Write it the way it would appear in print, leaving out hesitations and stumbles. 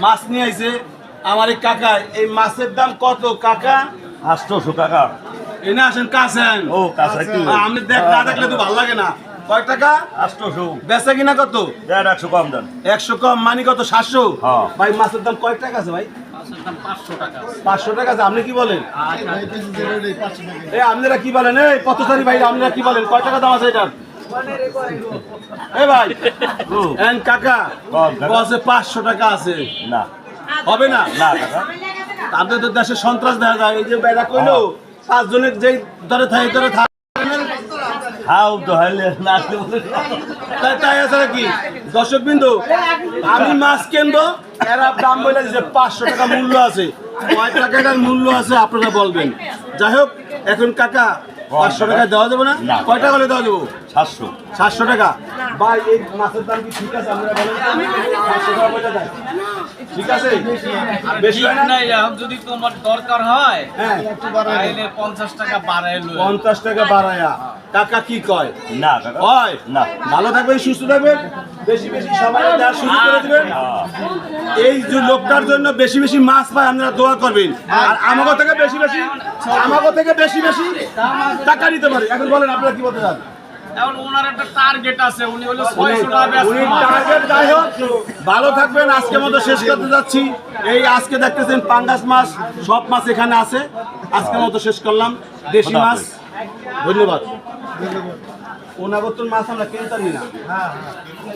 মাছ নিয়ে আইছে আমার এই কাকা। এই মাছের দাম কত কাকা? 800 টাকা। এনে আসেন কাছেন। ও কাছে কি আমি না দেখলে তো ভালো লাগে না। কয় টাকা? 800। বেচা কিনা কত? 100 কম দেন। 100 কম মানে কত? 700। হ্যাঁ। ভাই মাছের দাম কয় টাকা আছে ভাই? 500 টাকা আছে। আপনি কি বলেন? আপনারা কি বলেন? এই পথচারী ভাই আপনারা কি বলেন? কয় টাকা দাম আছে এটার? এ ভাই এন কাকা বসে 500 টাকা আছে। না হবে না? না কাকা, আপনাদের তো দেশে সন্ত্রাস দেখা যায়। এই যে বেড়া কইলো 5 জনের যেই ধরে থাকে ধরে থাকে হাউ তো হইলে না তাই আছে নাকি? দর্শক বিন্দু, আমি মাছ কিনবো, এরা দাম বলে দিচ্ছে 500 টাকা মূল্য আছে। কয় টাকা এটার মূল্য আছে আপনারা বলবেন। যাই হোক, এখন কাকা 500 টাকা দেওয়া যাবে না? কয় টাকা হলে দেওয়া যাবো? 700 টাকা। ভাই এই মাছের দাম কি ঠিক আছে? আমরা বলেন 500 টাকা বলে দেয় ঠিক আছে? বেশি হয় না? যদি তোমার দরকার হয় হ্যাঁ, তাহলে 50 টাকা বাড়ায় 50 টাকা বাড়ায়া। কাকা কি কয়? না কাকা, হয় না। ভালো থাকবেন, সুস্থ থাকবেন, বেশি বেশি সবাই দেওয়ার সুযোগ করে দিবেন। এই যে লোকটার জন্য বেশি বেশি মাছ পায় আপনারা দোয়া করবেন। আর আমাকে থেকে বেশি বেশি টাকা নিতে পারে। এখন বলেন আপনারা কি বলতে চান? এখন ওনার একটা টার্গেট আছে, উনি হলো 600 টাকা উনি টার্গেট। যাই হোক, ভালো থাকবেন। আজকের মতো শেষ করতে যাচ্ছি। এই আজকে দেখতেছেন পাঙ্গাস মাছ, সব মাছ এখানে আছে। আজকের মতো শেষ করলাম। দেশি মাছ। ধন্যবাদ। ওনাগতন মাছ আমরা কিনতামই না।